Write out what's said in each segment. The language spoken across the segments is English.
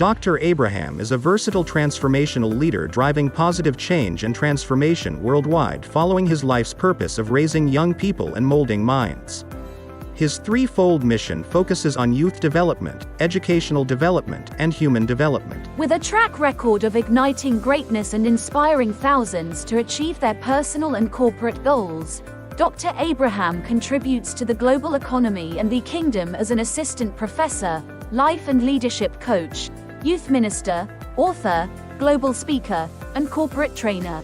Dr. Abraham is a versatile transformational leader driving positive change and transformation worldwide following his life's purpose of raising young people and molding minds. His threefold mission focuses on youth development, educational development, and human development. With a track record of igniting greatness and inspiring thousands to achieve their personal and corporate goals, Dr. Abraham contributes to the global economy and the kingdom as an assistant professor, life and leadership coach, youth minister, author, global speaker, and corporate trainer.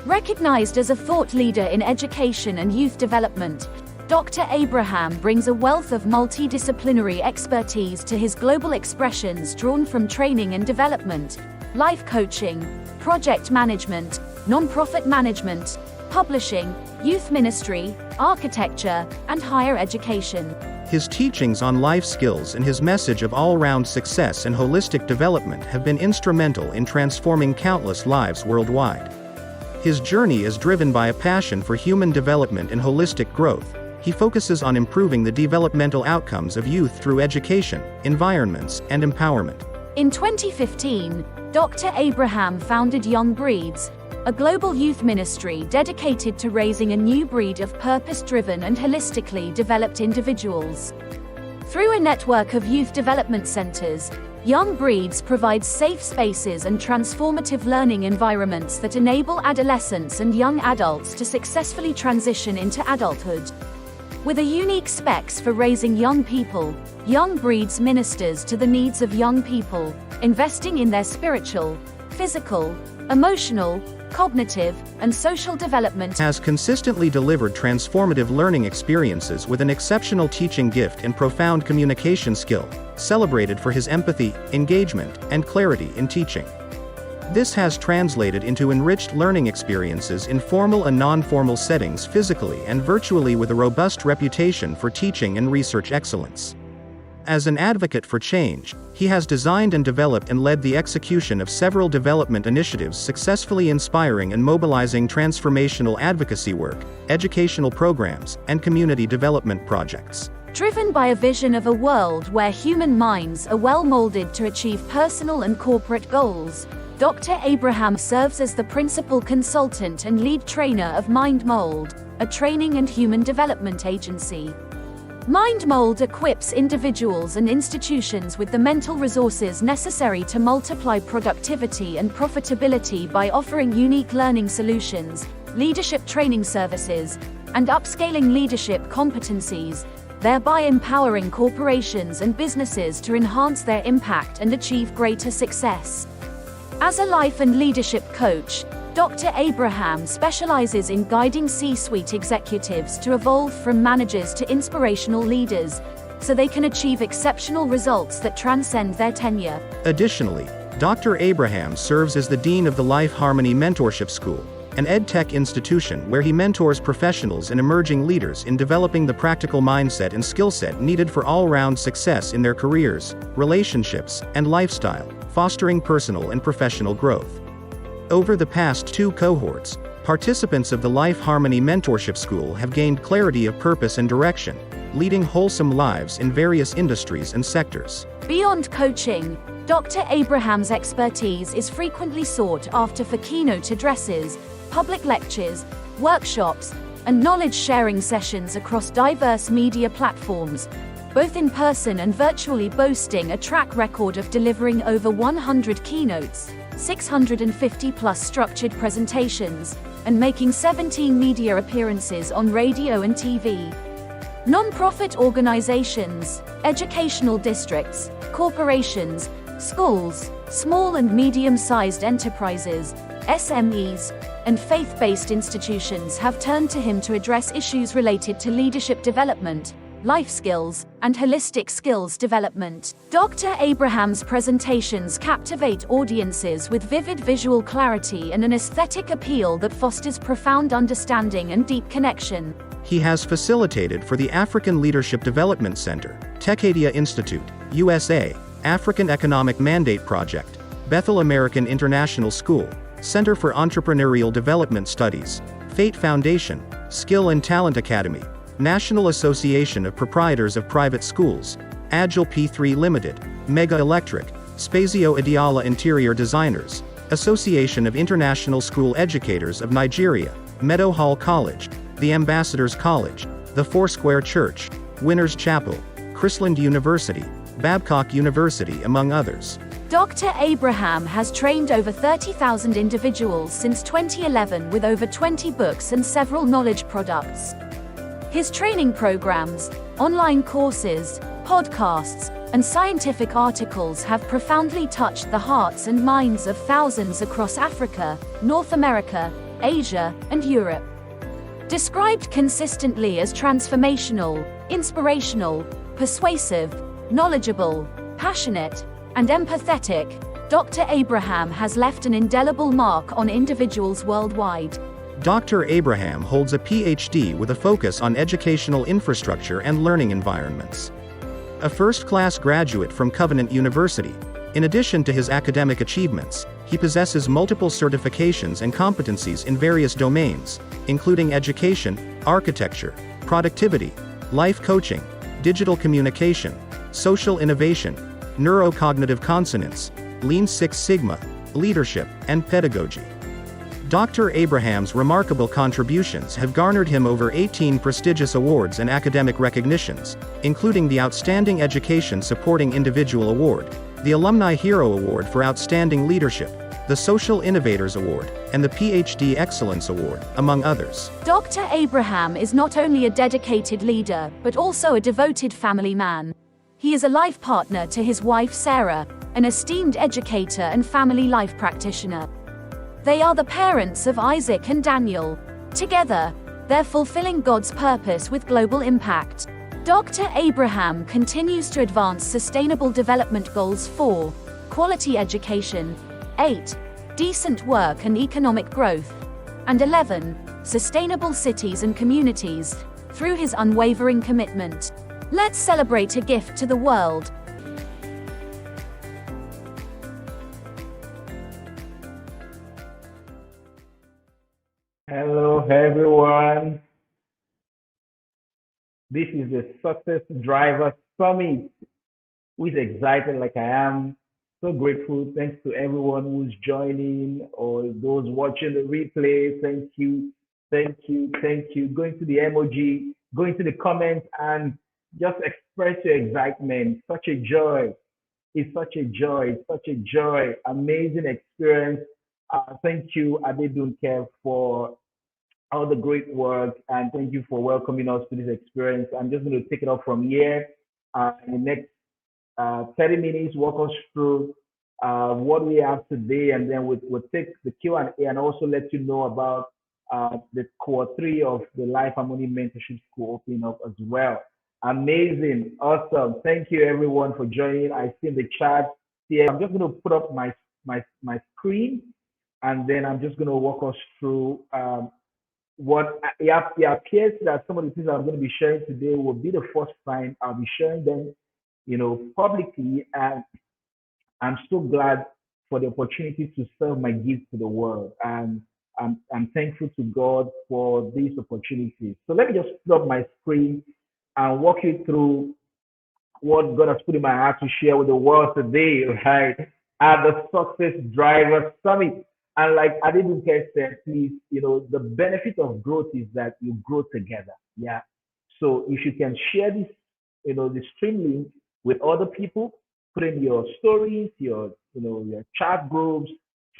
Recognized as a thought leader in education and youth development, Dr. Abraham brings a wealth of multidisciplinary expertise to his global expressions drawn from training and development, life coaching, project management, nonprofit management, publishing, youth ministry, architecture, and higher education. His teachings on life skills and his message of all-round success and holistic development have been instrumental in transforming countless lives worldwide. His journey is driven by a passion for human development and holistic growth. He focuses on improving the developmental outcomes of youth through education, environments, and empowerment. In 2015, Dr. Abraham founded Young Breeds, a global youth ministry dedicated to raising a new breed of purpose-driven and holistically developed individuals. Through a network of youth development centers, Young Breeds provides safe spaces and transformative learning environments that enable adolescents and young adults to successfully transition into adulthood. With a unique specs for raising young people, Young Breeds ministers to the needs of young people, investing in their spiritual, physical, emotional, cognitive, and social development. Has consistently delivered transformative learning experiences with an exceptional teaching gift and profound communication skill, celebrated for his empathy, engagement, and clarity in teaching. This has translated into enriched learning experiences in formal and non-formal settings physically and virtually with a robust reputation for teaching and research excellence. As an advocate for change, he has designed and developed and led the execution of several development initiatives successfully inspiring and mobilizing transformational advocacy work, educational programs, and community development projects. Driven by a vision of a world where human minds are well molded to achieve personal and corporate goals, Dr. Abraham serves as the principal consultant and lead trainer of Mind Mold, a training and human development agency. Mind Mold equips individuals and institutions with the mental resources necessary to multiply productivity and profitability by offering unique learning solutions, leadership training services, and upscaling leadership competencies, thereby empowering corporations and businesses to enhance their impact and achieve greater success. As a life and leadership coach, Dr. Abraham specializes in guiding C-suite executives to evolve from managers to inspirational leaders, so they can achieve exceptional results that transcend their tenure. Additionally, Dr. Abraham serves as the Dean of the Life Harmony Mentorship School, an ed-tech institution where he mentors professionals and emerging leaders in developing the practical mindset and skill set needed for all-round success in their careers, relationships, and lifestyle, fostering personal and professional growth. Over the past 2 cohorts, participants of the Life Harmony Mentorship School have gained clarity of purpose and direction, leading wholesome lives in various industries and sectors. Beyond coaching, Dr. Abraham's expertise is frequently sought after for keynote addresses, public lectures, workshops, and knowledge-sharing sessions across diverse media platforms, both in person and virtually, boasting a track record of delivering over 100 keynotes, 650+ structured presentations, and making 17 media appearances on radio and TV. Non-profit organizations, educational districts, corporations, schools, small and medium-sized enterprises, SMEs, and faith-based institutions have turned to him to address issues related to leadership development, life skills, and holistic skills development. Dr. Abraham's presentations captivate audiences with vivid visual clarity and an aesthetic appeal that fosters profound understanding and deep connection. He has facilitated for the African Leadership Development Center, Techadia Institute, USA, African Economic Mandate Project, Bethel American International School, Center for Entrepreneurial Development Studies, Fate Foundation, Skill and Talent Academy, National Association of Proprietors of Private Schools, Agile P3 Limited, Mega Electric, Spazio Ideala Interior Designers, Association of International School Educators of Nigeria, Meadow Hall College, the Ambassadors College, the Foursquare Church, Winners Chapel, Chrisland University, Babcock University, among others. Dr. Abraham has trained over 30,000 individuals since 2011 with over 20 books and several knowledge products. His training programs, online courses, podcasts, and scientific articles have profoundly touched the hearts and minds of thousands across Africa, North America, Asia, and Europe. Described consistently as transformational, inspirational, persuasive, knowledgeable, passionate, and empathetic, Dr. Abraham has left an indelible mark on individuals worldwide. Dr. Abraham holds a PhD with a focus on educational infrastructure and learning environments. A first-class graduate from Covenant University, in addition to his academic achievements, he possesses multiple certifications and competencies in various domains, including education, architecture, productivity, life coaching, digital communication, social innovation, neurocognitive consonance, Lean Six Sigma, leadership, and pedagogy. Dr. Abraham's remarkable contributions have garnered him over 18 prestigious awards and academic recognitions, including the Outstanding Education Supporting Individual Award, the Alumni Hero Award for Outstanding Leadership, the Social Innovators Award, and the PhD Excellence Award, among others. Dr. Abraham is not only a dedicated leader, but also a devoted family man. He is a life partner to his wife Sarah, an esteemed educator and family life practitioner. They are the parents of Isaac and Daniel. Together, they're fulfilling God's purpose with global impact. Dr. Abraham continues to advance Sustainable Development Goals 4, quality education, 8, decent work and economic growth, and 11, sustainable cities and communities, through his unwavering commitment. Let's celebrate a gift to the world. Hello, everyone. This is the Success Driver Summit. Who's excited like I am? So grateful. Thanks to everyone who's joining or those watching the replay. Thank you, thank you, thank you. Going to the emoji, going to the comments, and just express your excitement. Such a joy. It's such a joy. It's such a joy. Amazing experience. Thank you, Adedunke, for all the great work, and thank you for welcoming us to this experience. I'm just going to take it off from here. In the next 30 minutes, walk us through what we have today, and then we'll take the Q&A and also let you know about the Cohort 3 of the Life Harmony Mentorship School opening up as well. Amazing, awesome. Thank you everyone for joining. I see in the chat here. I'm just going to put up my screen, and then I'm just going to walk us through what it appears that some of the things I'm going to be sharing today will be the first time I'll be sharing them, publicly. And I'm so glad for the opportunity to serve my gifts to the world. And I'm thankful to God for these opportunities. So let me just put up my screen and walk you through what God has put in my heart to share with the world today, right? At the Success Driver Summit. And like Adedunke said, please, the benefit of growth is that you grow together. Yeah. So if you can share this, the stream link with other people, put in your stories, your chat groups,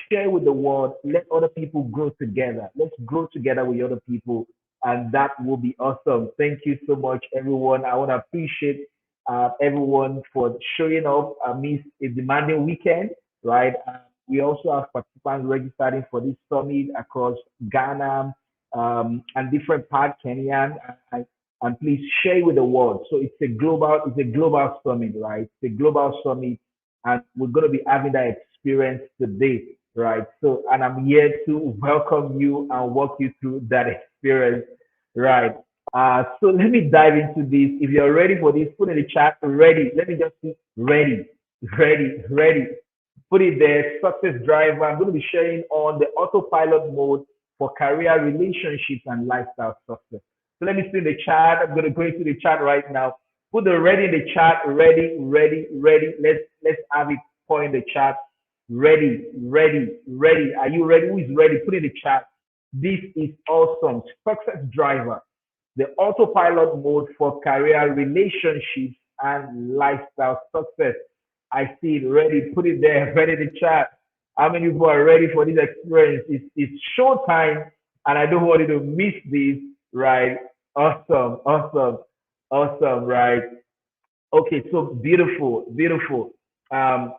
share with the world, let other people grow together. Let's grow together with other people, and that will be awesome. Thank you so much, everyone. I want to appreciate everyone for showing up amidst a demanding weekend, right? We also have participants registering for this summit across Ghana and different parts, Kenya, and please share with the world. So it's a global summit, right? It's a global summit, and we're going to be having that experience today, right? So, and I'm here to welcome you and walk you through that experience, right? So let me dive into this. If you're ready for this, put in the chat, ready. Let me just say ready. Put it there, Success Driver. I'm going to be sharing on the autopilot mode for career, relationships, and lifestyle success. So let me see in the chat. I'm going to go into the chat right now. Put the ready in the chat. Ready. Let's have it. pour in the chat. Ready, ready, ready. Are you ready? Who is ready? Put in the chat. This is awesome. Success driver, the autopilot mode for career, relationships, and lifestyle success. I see it ready. Put it there. Ready in the chat. How many people are ready for this experience? It's show time, and I don't want you to miss this. Right? Awesome, awesome, awesome. Right? Okay. So beautiful, beautiful. Um,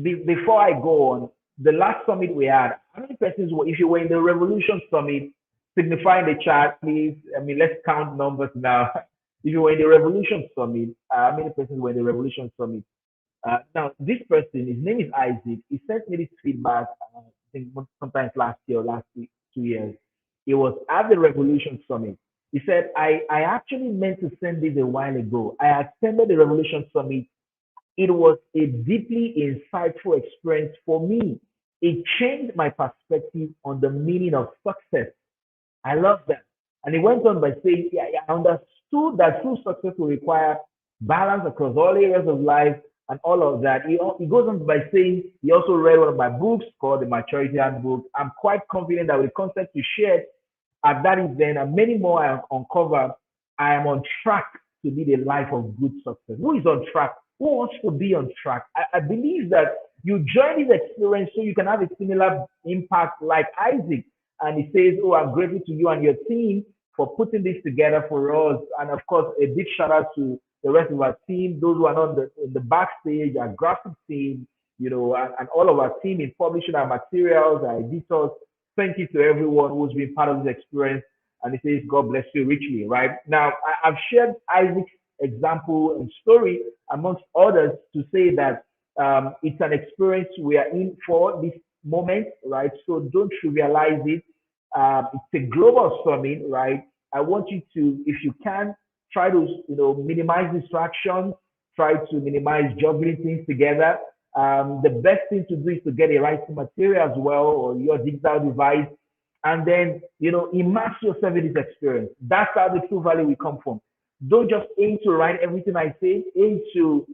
Before I go on, the last summit we had, how many persons were, if you were in the Revolution Summit, signify in the chat, please? I mean, let's count numbers now. If you were in the Revolution Summit, how many persons were in the Revolution Summit? Now, this person, his name is Isaac. He sent me this feedback, I think sometimes last year or last week, 2 years. It was at the Revolution Summit. He said, I actually meant to send this a while ago. I attended the Revolution Summit. It was a deeply insightful experience for me. It changed my perspective on the meaning of success. I love that. And he went on by saying, yeah, I understood that true success will require balance across all areas of life and all of that. He goes on by saying he also read one of my books called The Maturity Handbook. I'm quite confident that with the concept you shared at that event and many more I uncovered, I am on track to lead a life of good success. Who is on track? Who wants to be on track? I believe that you join this experience so you can have a similar impact like Isaac. And he says, oh, I'm grateful to you and your team for putting this together for us. And of course, a big shout out to the rest of our team, those who are on the backstage, our graphic team, and all of our team in publishing our materials, our editors. Thank you to everyone who's been part of this experience. And he says, God bless you richly, right? Now, I've shared Isaac's example and story amongst others to say that it's an experience we are in for this moment, right? So don't trivialize it. It's a global summit, right? I want you to, if you can, try to minimize distractions, try to minimize juggling things together. The best thing to do is to get a writing material as well, or your digital device, and then immerse yourself in this experience. That's how the true value will come from. Don't just aim to write everything I say. Aim to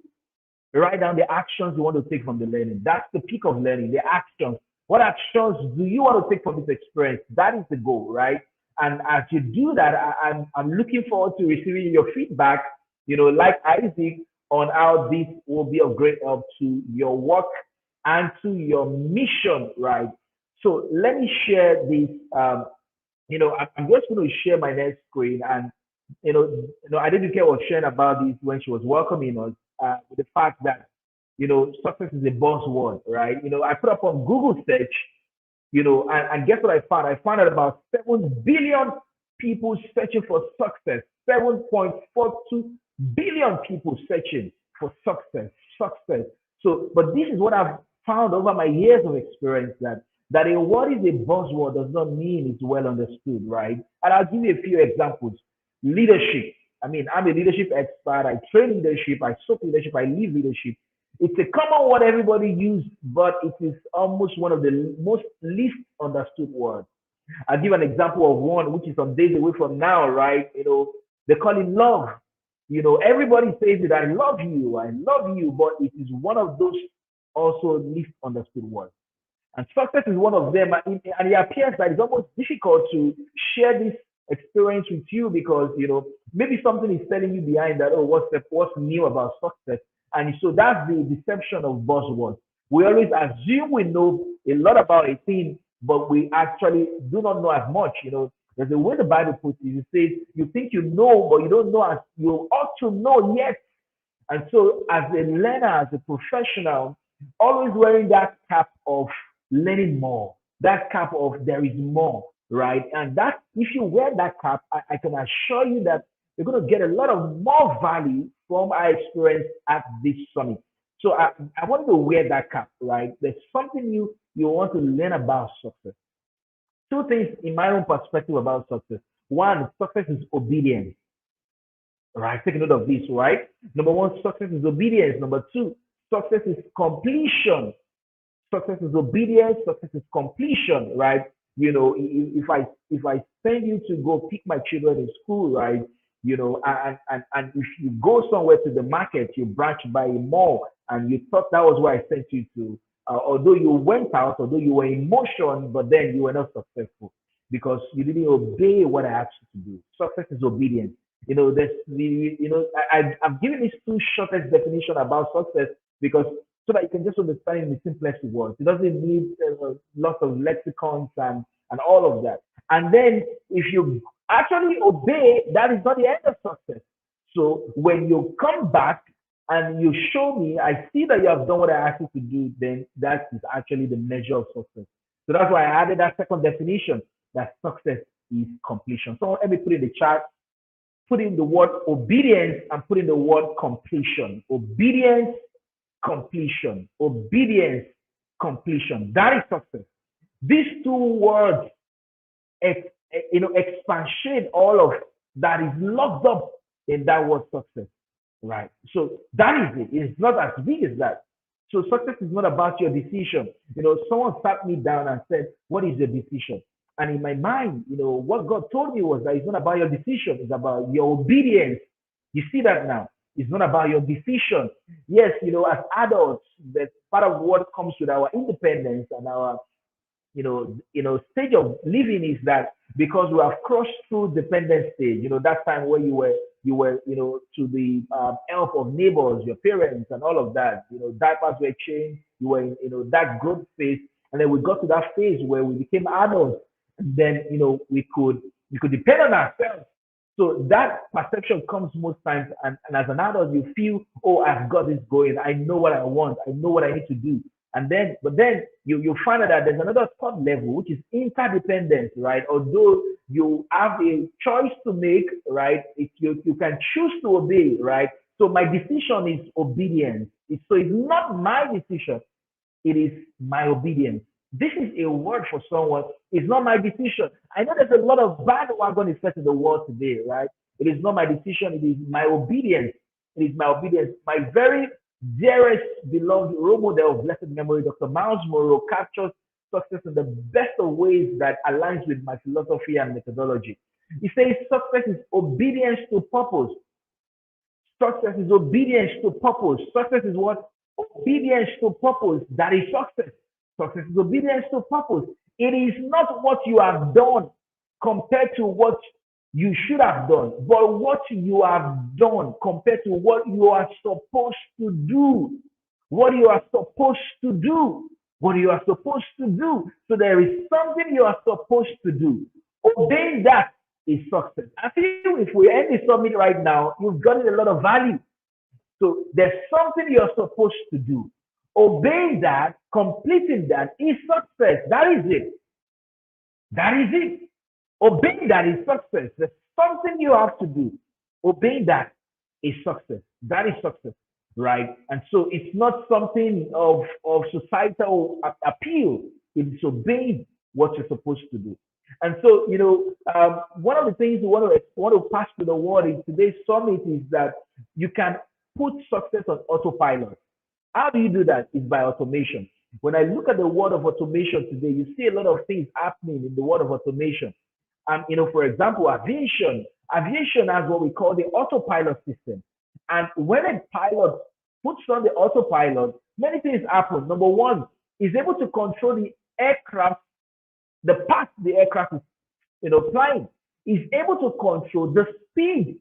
write down the actions you want to take from the learning. That's the peak of learning, the actions. What actions do you want to take from this experience? That is the goal, right? And as you do that, I'm looking forward to receiving your feedback, like Isaac, on how this will be of great help to your work and to your mission, right? So let me share this. I'm just going to share my next screen, and I didn't care what sharing about this when she was welcoming us, with the fact that success is a buzzword, right? I put up on Google search, and guess what I found? I found out about 7 billion people searching for success, 7.42 billion people searching for success. So, but this is what I've found over my years of experience, that a word is a buzzword does not mean it's well understood, right? And I'll give you a few examples. Leadership. I mean, I'm a leadership expert. I train leadership. I soak leadership. I lead leadership. It's a common word everybody uses, but it is almost one of the most least understood words. I'll give an example of one, which is some days away from now, right? They call it love. Everybody says it, I love you, but it is one of those also least understood words. And success is one of them. And it appears that it's almost difficult to share this experience with you because, maybe something is telling you behind that, oh, what's new about success? And so that's the deception of buzzwords. We always assume we know a lot about a thing, but we actually do not know as much. There's a way the Bible puts it. It says, you think you know, but you don't know as you ought to know yet. And so as a learner, as a professional, always wearing that cap of learning more, that cap of there is more, right? And that if you wear that cap, I can assure you that you're going to get a lot of more value from our experience at this summit. So I want to wear that cap, right? There's something you want to learn about success. Two things in my own perspective about success. One, success is obedience. Right? Take note of this, right? Number one, success is obedience. Number two, success is completion. Success is obedience. Success is completion, right? If I send you to go pick my children in school, right? And if you go somewhere to the market, you branch by a mall, and you thought that was where I sent you to. Although you went out, although you were in motion, but then you were not successful because you didn't obey what I asked you to do. Success is obedience. I've given these two shortest definition about success because so that you can just understand in the simplest words. It doesn't need lots of lexicons and all of that. And then if you actually obey, that is not the end of success. So when you come back and you show me, I see that you have done what I asked you to do, then that is actually the measure of success. So that's why I added that second definition, that success is completion. So let me put in the chat, put in the word obedience and put in the word completion. Obedience, completion. Obedience, completion. That is success. These two words, expatiate all of that is locked up in that word success, right? So that is it. It's not as big as that. So success is not about your decision. Someone sat me down and said, "What is your decision?" And in my mind, what God told me was that it's not about your decision, it's about your obedience. You see that now? It's not about your decision. Yes, as adults, that part of what comes with our independence and our stage of living is that because we have crossed through dependent stage, that time where you were, to the help of neighbors, your parents, and all of that. Diapers were changed. You were in, that growth phase, and then we got to that phase where we became adults. And then, we could depend on ourselves. So that perception comes most times, and as an adult, you feel, oh, I've got this going. I know what I want. I know what I need to do. But then you find out that there's another third level, which is interdependence, right? Although you have a choice to make, right? You can choose to obey, right? So my decision is obedience. So it's not my decision. It is my obedience. This is a word for someone. It's not my decision. I know there's a lot of bad wagon is set in the world today, right? It is not my decision. It is my obedience. It is my obedience. My very dearest, beloved role model of blessed memory, Dr. Miles Monroe, captures success in the best of ways that aligns with my philosophy and methodology. He says success is obedience to purpose. Success is obedience to purpose. Success is what? Obedience to purpose. That is success. Success is obedience to purpose. It is not what you have done compared to what you should have done, but what you have done compared to what you are supposed to do. What you are supposed to do. What you are supposed to do. So there is something you are supposed to do. Obeying that is success. I feel if we end the summit right now, you've gotten a lot of value. So there's something you're supposed to do. Obeying that, completing that is success. That is it. That is it. Obeying that is success. There's something you have to do. Obeying that is success. That is success, right? And so it's not something of societal appeal. It's obeying what you're supposed to do. And so, one of the things we want to pass to the world in today's summit is that you can put success on autopilot. How do you do that? It's by automation. When I look at the world of automation today, you see a lot of things happening in the world of automation. And, for example, aviation has what we call the autopilot system. And when a pilot puts on the autopilot, many things happen. Number one, he's able to control the aircraft, the path the aircraft is, flying. He's able to control the speed.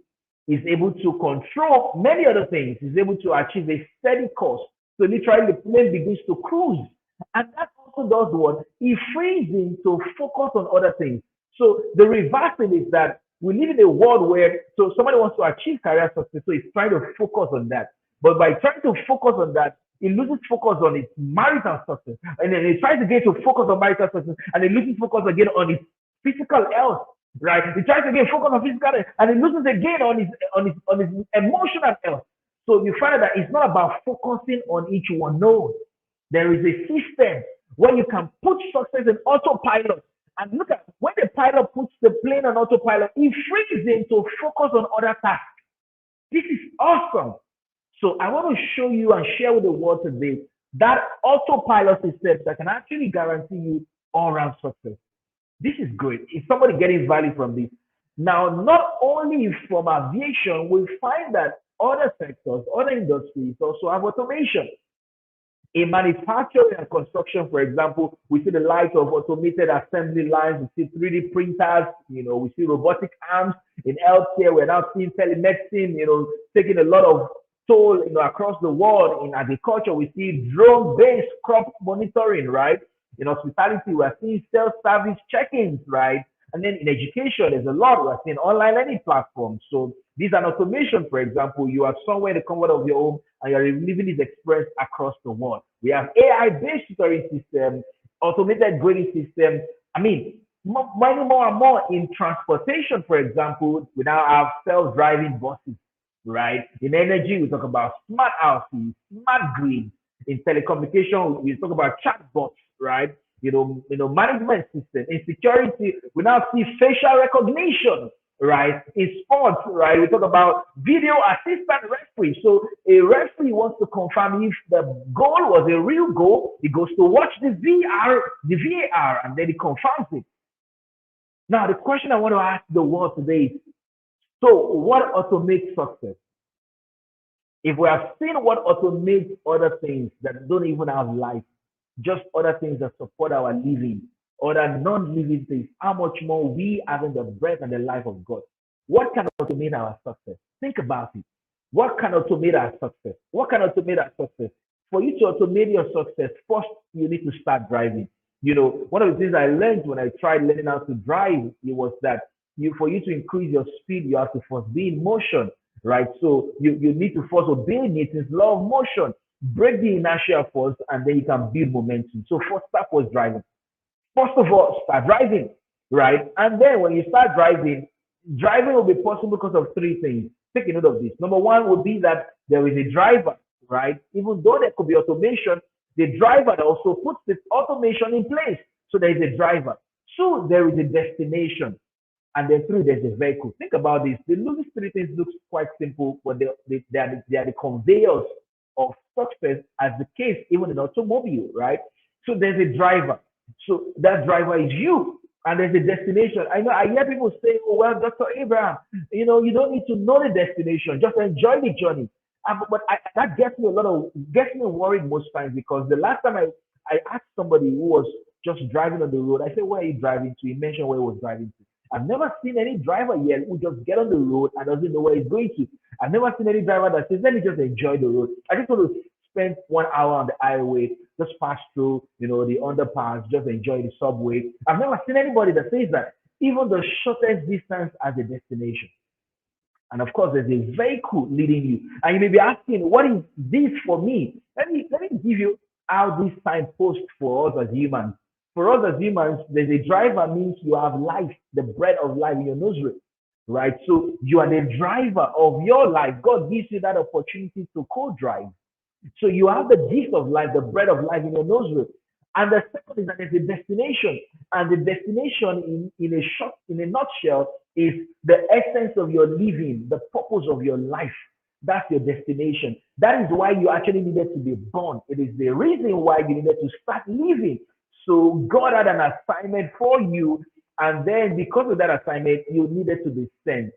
He's able to control many other things. He's able to achieve a steady course. So literally the plane begins to cruise. And that also does what? It frees him to focus on other things. So the reverse thing is that we live in a world where, so somebody wants to achieve career success, so he's trying to focus on that. But by trying to focus on that, he loses focus on his marital success. And then he tries to get to focus on marital success, and he loses focus again on his physical health, right? He tries to get focus on physical health, and he loses again on his emotional health. So you find that it's not about focusing on each one. No, there is a system where you can put success in autopilot. And look at when the pilot puts the plane on autopilot, it frees him to focus on other tasks. This is awesome. So I want to show you and share with the world today that autopilot system that can actually guarantee you all-round success. This is great. Is somebody getting value from this? Now, not only from aviation, we find that other sectors, other industries also have automation. In manufacturing and construction, for example, we see the light of automated assembly lines, we see 3D printers, we see robotic arms. In healthcare, we're now seeing telemedicine, taking a lot of toll, across the world. In agriculture, we see drone-based crop monitoring, right? In hospitality, we're seeing self-service check-ins, right? And then in education, there's a lot. We're seeing online learning platforms. So these are automation, for example. You are somewhere in the comfort of your home and you're living this experience across the world. We have AI-based tutoring systems, automated grading systems. I mean, many more and more in transportation, for example. We now have self-driving buses, right? In energy, we talk about smart houses, smart grids. In telecommunication, we talk about chatbots, right? Management system. In security, we now see facial recognition, right? In sports, right, we talk about video assistant referee. So a referee wants to confirm if the goal was a real goal. He goes to watch the VAR, and then he confirms it. Now, the question I want to ask the world today is, so what automates success? If we have seen what automates other things that don't even have life, just other things that support our living, other non-living things, how much more we having the breath and the life of God? What can automate our success? Think about it. What can automate our success? What can automate our success? For you to automate your success, first you need to start driving. One of the things I learned when I tried learning how to drive, it was that for you to increase your speed, you have to first be in motion, right? So you need to first obey Newton's law of motion. Break the inertia first, and then you can build momentum. So first step was driving. First of all, start driving, right? And then when you start driving will be possible because of three things. Take a note of this. Number one would be that there is a driver, right? Even though there could be automation, the driver also puts the automation in place. So there is a driver. Two, there is a destination. And then three, there's a vehicle. Think about this. The these three things look quite simple, but they are the conveyors of success, as the case even in automobile, right? So there's a driver. So that driver is you, and there's a destination. I hear people say, "Oh well, Dr. Abraham, you don't need to know the destination, just enjoy the journey." That gets me worried most times, because the last time I asked somebody who was just driving on the road, I said, "Where are you driving to?" He mentioned where he was driving to. I've never seen any driver yet who just get on the road and doesn't know where he's going to. I've never seen any driver that says, "Let me just enjoy the road. I just want to spend 1 hour on the highway, just pass through, the underpass, just enjoy the subway." I've never seen anybody that says that. Even the shortest distance as a destination. And of course, there's a vehicle leading you. And you may be asking, what is this for me? Let me give you how this signpost for us as humans. For us as humans, there's a driver, means you have life, the breath of life in your nostril, right? So you are the driver of your life. God gives you that opportunity to co-drive. So you have the gift of life, the breath of life in your nostril. And the second is that there's a destination. And the destination in a nutshell is the essence of your living, the purpose of your life. That's your destination. That is why you actually needed to be born. It is the reason why you needed to start living. So God had an assignment for you, and then because of that assignment, you needed to be sent.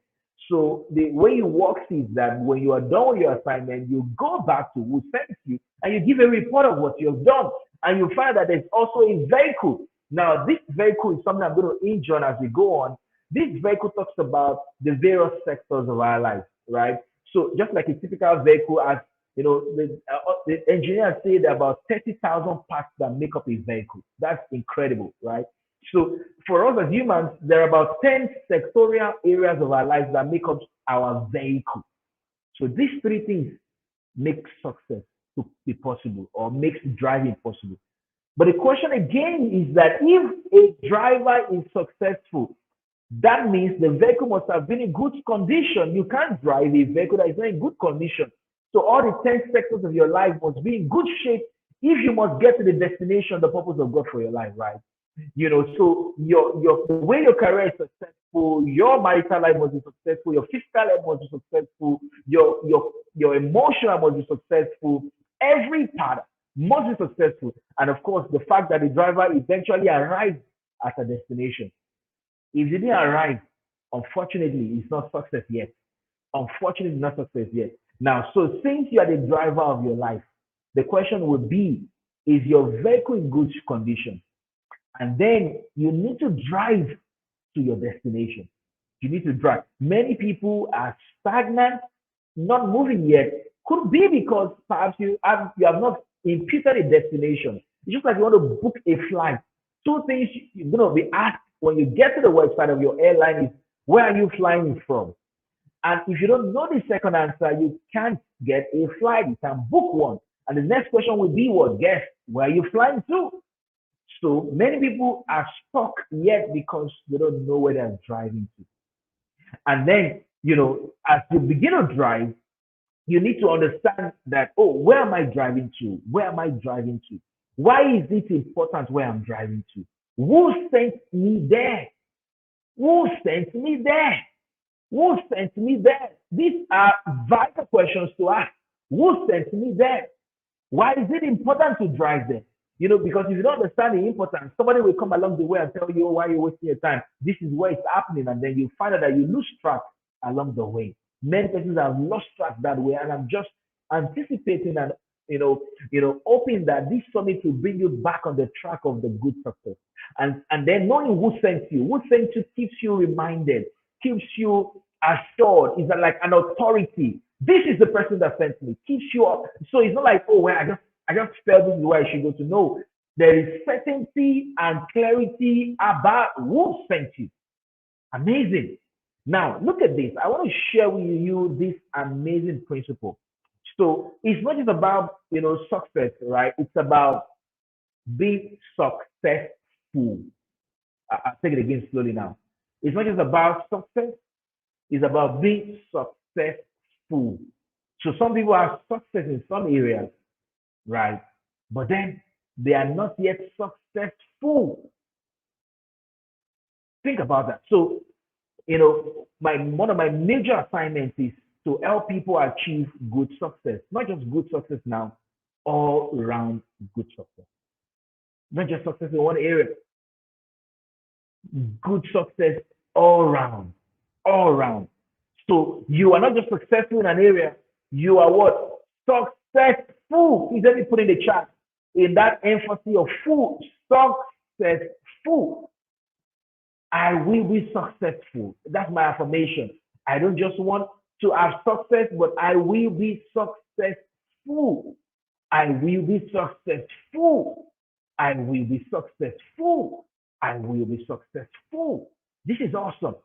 So the way it works is that when you are done with your assignment, you go back to who sent you, and you give a report of what you have done. And you find that there's also a vehicle. Now, this vehicle is something I'm going to hinge on as we go on. This vehicle talks about the various sectors of our life, right? So just like a typical vehicle, as the engineers say there are about 30,000 parts that make up a vehicle. That's incredible, right? So for us as humans, there are about 10 sectorial areas of our lives that make up our vehicle. So these three things make success to be possible, or makes driving possible. But the question again is that if a driver is successful, that means the vehicle must have been in good condition. You can't drive a vehicle that is not in good condition. So all the 10 sectors of your life must be in good shape if you must get to the destination, the purpose of God for your life, right? So the way your career is successful, your marital life must be successful, your physical life must be successful, your emotional must be successful, every part must be successful. And of course, the fact that the driver eventually arrives at a destination. If you didn't arrive, unfortunately, it's not success yet. Unfortunately, not success yet. Now, so since you are the driver of your life, the question would be, is your vehicle in good condition? And then you need to drive to your destination. You need to drive. Many people are stagnant, not moving yet. Could be because perhaps you have not imputed a destination. It's just like you want to book a flight. Two things you're going to be asked when you get to the website of your airline is, where are you flying from? And if you don't know the second answer, you can't get a flight. You can book one. And the next question will be, what? Guess, where are you flying to? So many people are stuck yet because they don't know where they're driving to. And then, as you begin to drive, you need to understand that, oh, where am I driving to? Where am I driving to? Why is it important where I'm driving to? Who sent me there? Who sent me there? Who sent me there? These are vital questions to ask. Who sent me there? Why is it important to drive there? Because if you don't understand the importance, somebody will come along the way and tell you, oh, why are you wasting your time? This is where it's happening. And then you find out that you lose track along the way. Many persons have lost track that way. And I'm just anticipating and, hoping that this summit will bring you back on the track of the good success. And then knowing who sent you keeps you reminded, keeps you assured, is like an authority. This is the person that sent me. Keeps you up. So it's not like, oh, well, I just felt this is where I should go to know. There is certainty and clarity about who sent you. Amazing. Now, look at this. I want to share with you this amazing principle. So it's not just about, success, right? It's about being successful. I'll take it again slowly now. It's not just about success. It's about being successful. So some people have success in some areas, right? But then they are not yet successful. Think about that. So, one of my major assignments is to help people achieve good success. Not just good success now, all round good success. Not just success in one area. Good success all round. All round. So you are not just successful in an area, you are what? Successful. Please let me put in the chat. In that emphasis of full, successful. I will be successful. That's my affirmation. I don't just want to have success, but I will be successful. I will be successful. I will be successful. I will be successful. This is awesome.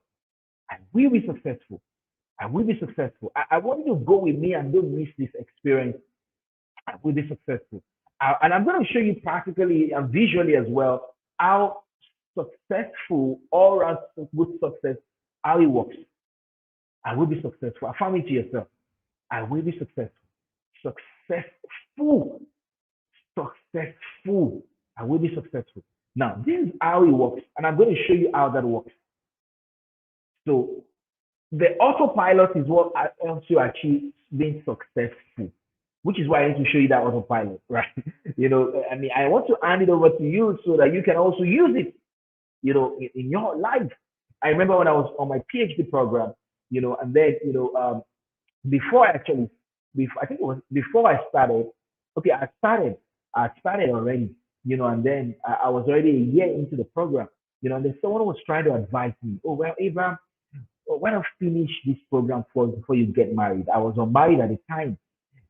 I will be successful. I will be successful. I want you to go with me and don't miss this experience. I will be successful. And I'm going to show you practically and visually as well how successful, all around good success, how it works. I will be successful. Affirm it to yourself. I will be successful. Successful. Successful. I will be successful. Now, this is how it works. And I'm going to show you how that works. So, the autopilot is what helps you achieve being successful, which is why I need to show you that autopilot, right? I want to hand it over to you so that you can also use it, in your life. I remember when I was on my PhD program, and then, before I think it was before I started, I started already, and then I was already a year into the program, and then someone was trying to advise me, oh, well, Abraham, why not finish this program first before you get married? I was unmarried at the time.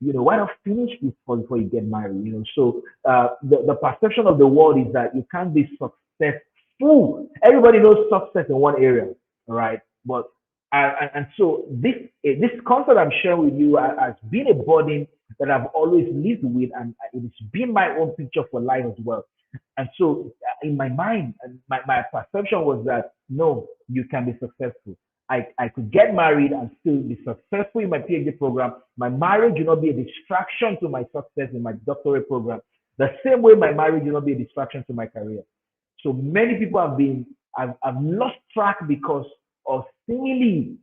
Why not finish this first before you get married? So the perception of the world is that you can't be successful. Everybody knows success in one area, all right? But and so this concept I'm sharing with you has been a burden that I've always lived with, and it's been my own picture for life as well. And so in my mind, my perception was that no, you can be successful. I could get married and still be successful in my PhD program. My marriage will not be a distraction to my success in my doctorate program. The same way my marriage will not be a distraction to my career. So many people have lost track because of seemingly,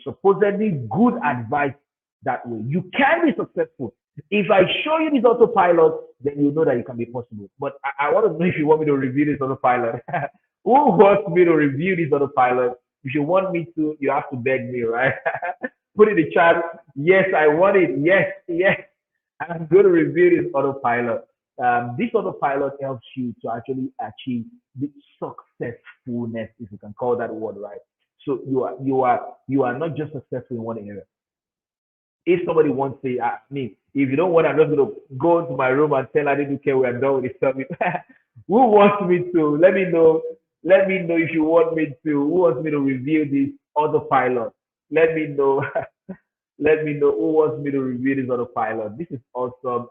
supposedly good advice that way. You can be successful. If I show you this autopilot, then you know that it can be possible. But I want to know if you want me to review this autopilot. Who wants me to review this autopilot? If you want me to, you have to beg me, right? Put in the chat. Yes, I want it. Yes, yes. And I'm going to review this autopilot. This autopilot helps you to actually achieve the successfulness, if you can call that word, right? So you are not just successful in one area. If somebody wants to, me, if you don't want, I'm just going to go into my room and tell Adi, okay, we're done with this summit. Who wants me to? Let me know. Let me know if you want me to. Who wants me to review this autopilot? Let me know. Let me know who wants me to review this autopilot. This is awesome.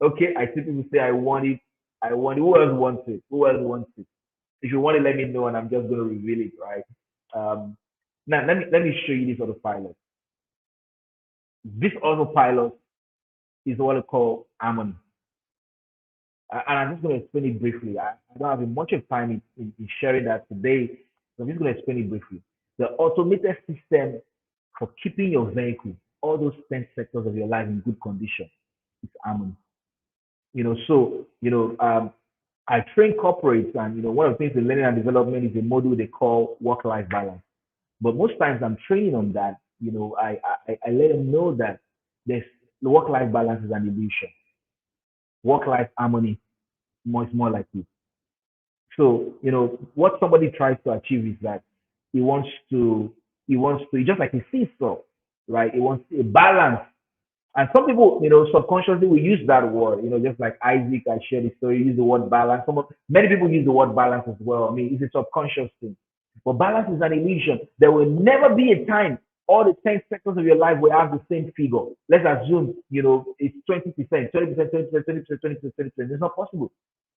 Okay, I see people say I want it. I want it. Who else wants it? Who else wants it? If you want it, let me know, and I'm just going to reveal it, right? Um, now let me show you this autopilot. This autopilot is what I call harmony. And I'm just going to explain it briefly. I don't have much of time in sharing that today. So I'm just going to explain it briefly. The automated system for keeping your vehicle, all those 10 sectors of your life in good condition, is harmony. I train corporates, and one of the things in learning and development is a module they call work-life balance. But most times I'm training on that. I let them know that there's the work-life balance is an illusion. Work-life harmony much more like it. So, what somebody tries to achieve is that he wants to, just like a seesaw, right? He wants a balance. And some people, subconsciously will use that word, just like Isaac, I shared the story, use the word balance. Many people use the word balance as well. I mean, it's a subconscious thing. But balance is an illusion. There will never be a time all the 10 sectors of your life will have the same figure. Let's assume, it's 20%, 20%, 20%, 20%, 20%, 20%. It's not possible.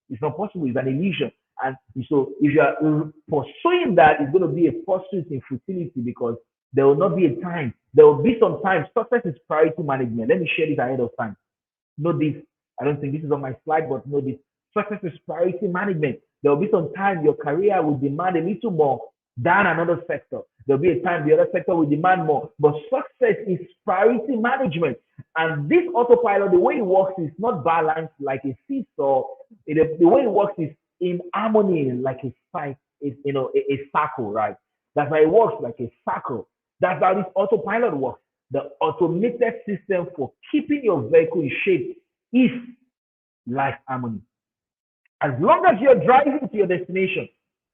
It's not possible. It's an illusion. And so if you are pursuing that, it's going to be a pursuit in futility because there will not be a time. There will be some time. Success is priority management. Let me share this ahead of time. Know this. I don't think this is on my slide, but know this. Success is priority management. There will be some time your career will demand a little more than another sector. There'll be a time the other sector will demand more. But success is priority management. And this autopilot, the way it works is not balanced like a seesaw. The way it works is in harmony, like a circle, right? That's how it works, like a circle. That's how this autopilot works. The automated system for keeping your vehicle in shape is life harmony. As long as you're driving to your destination,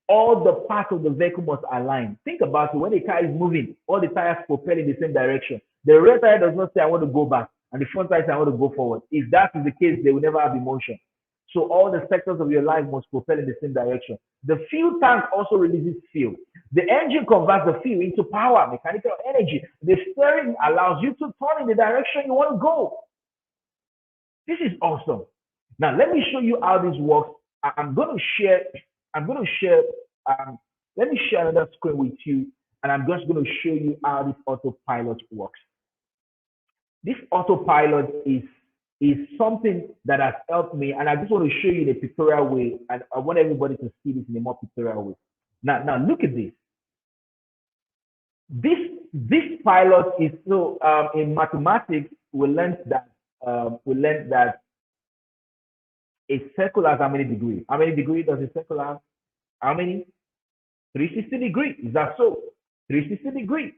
all the parts of the vehicle must align. Think about it. When the car is moving, all the tires propel in the same direction. The rear tire does not say, I want to go back. And the front tire says, I want to go forward. If that is the case, they will never have emotion. So all the sectors of your life must propel in the same direction. The fuel tank also releases fuel. The engine converts the fuel into power, mechanical energy. The steering allows you to turn in the direction you want to go. This is awesome. Now, let me show you how this works. Let me share another screen with you, and I'm just going to show you how this autopilot works. This autopilot is something that has helped me, and I just want to show you in a pictorial way, and I want everybody to see this in a more pictorial way. Now look at this. This pilot is so in mathematics we learned that a circle has how many degrees? How many degrees does a circle have? How many? 360 degrees. Is that so? 360 degrees.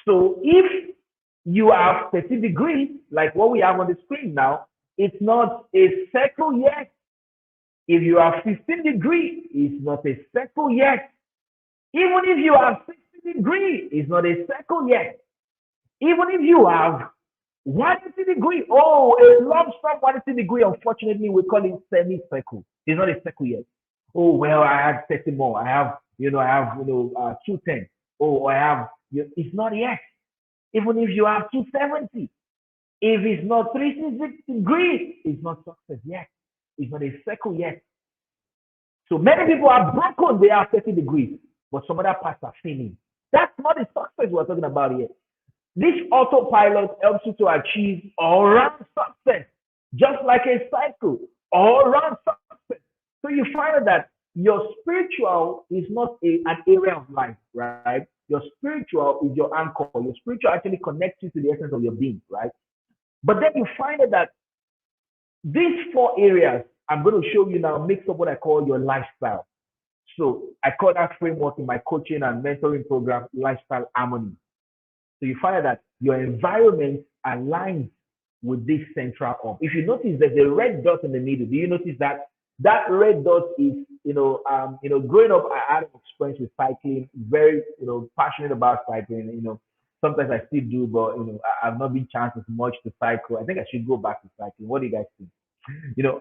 So if you have 30 degrees, like what we have on the screen now, it's not a circle yet. If you have 15 degrees, it's not a circle yet. Even if you have 60 degrees, it's not a circle yet. Even if you have 180 degree, a lump sum 180 degree, unfortunately, we call it semicircle. It's not a circle yet. Oh, well, I have 30 more. I have 210. Oh, I have, it's not yet. Even if you have 270, if it's not 360 degrees, it's not success yet. It's not a circle yet. So many people are broken, they are 30 degrees, but some other parts are failing. That's not the success we're talking about here. This autopilot helps you to achieve all-round success, just like a cycle, all-round success. So you find that your spiritual is not an area of life, right? Your spiritual is your anchor. Your spiritual actually connects you to the essence of your being, right? But then you find that these 4 areas I'm going to show you now makes up what I call your lifestyle. So I call that framework in my coaching and mentoring program, lifestyle harmony. So you find that your environment aligns with this central hub. If you notice there's a red dot in the middle, do you notice that that red dot is, growing up, I had an experience with cycling, very, passionate about cycling. Sometimes I still do, but I've not been chance as much to cycle. I think I should go back to cycling. What do you guys think?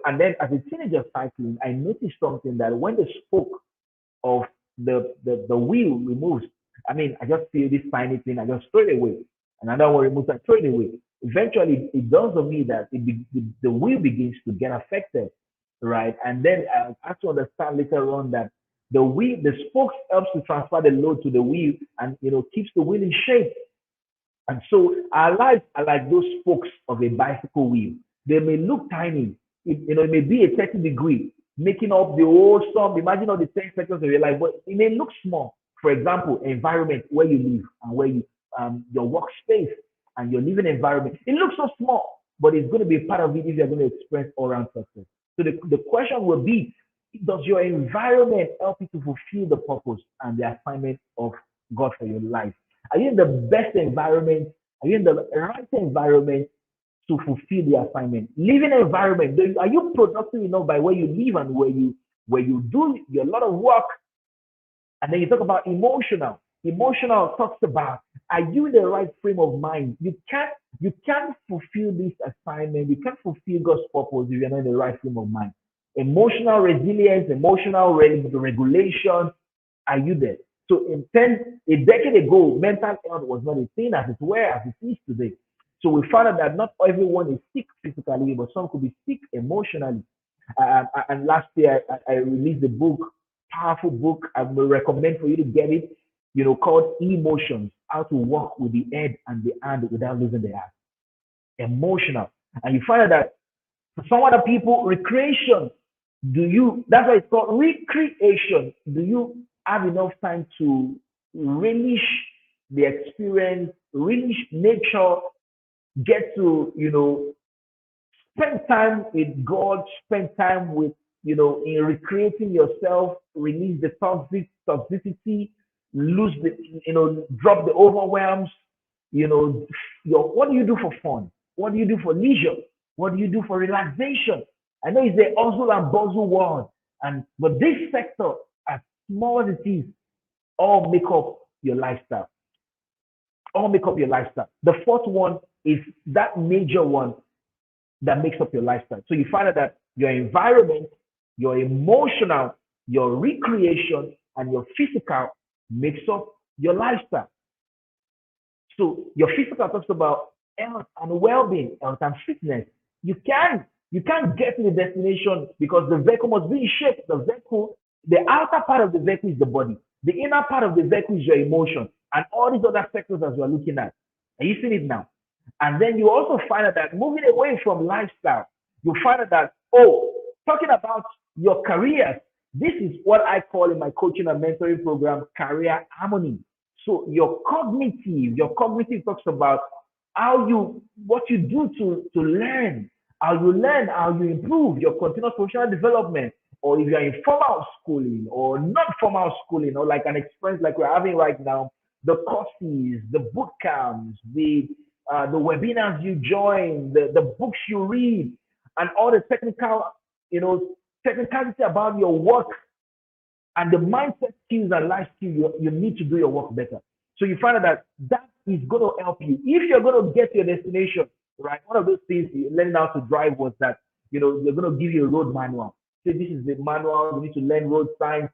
And then as a teenager cycling, I noticed something that when the spoke of the wheel removes, I mean, I just feel this tiny thing, I just throw it away. Another one removes, I throw it away. Eventually, it dawns on me that the wheel begins to get affected, right? And then I have to understand later on that the spokes helps to transfer the load to the wheel and, keeps the wheel in shape. And so our lives are like those spokes of a bicycle wheel. They may look tiny. It may be a 30-degree, making up the whole sum. Imagine all the 10 seconds of your life, but it may look small. For example, environment where you live and where you your workspace and your living environment. It looks so small, but it's going to be a part of it if you're going to experience all-round success. So the question will be, does your environment help you to fulfill the purpose and the assignment of God for your life? Are you in the best environment? Are you in the right environment to fulfill the assignment? Living environment. Are you productive enough by where you live and where you do a lot of work? And then you talk about emotional. Emotional talks about, are you in the right frame of mind? You can't fulfill this assignment. You can't fulfill God's purpose if you're not in the right frame of mind. Emotional resilience, emotional regulation. Are you there? So a decade ago, mental health was not a thing as it is today. So we found out that not everyone is sick physically, but some could be sick emotionally. And last year, I released a book, powerful book. I will recommend for you to get it, called Emotions, How to Work with the Head and the Hand Without Losing the Heart. Emotional. And you find out that for some other people, recreation, that's why it's called recreation. Do you have enough time to relish the experience, relish nature, get to, spend time with God, spend time with, in recreating yourself, release the toxicity, lose drop the overwhelms, what do you do for fun? What do you do for leisure? What do you do for relaxation? I know it's a hustle and bustle world, but this sector, as small as it is, all make up your lifestyle. All make up your lifestyle. The fourth one is that major one that makes up your lifestyle. So you find out that your environment, your emotional, your recreation, and your physical makes up your lifestyle. So your physical talks about health and well-being, health and fitness. You can't get to the destination because the vehicle must be in shape. The outer part of the vehicle is the body. The inner part of the vehicle is your emotion and all these other sectors as we're looking at. Are you seeing it now? And then you also find out that moving away from lifestyle, you find out that, talking about your career, this is what I call in my coaching and mentoring program, career harmony. So your cognitive talks about what you do to learn, how you improve your continuous professional development, or if you're in formal schooling or not formal schooling, or like an experience like we're having right now, the courses, the boot camps, the webinars you join, the books you read, and all the technicality about your work and the mindset skills and life skills you need to do your work better. So you find out that is going to help you. If you're going to get to your destination, right? One of those things learning how to drive was that, they're going to give you a road manual. Say this is the manual, you need to learn road signs.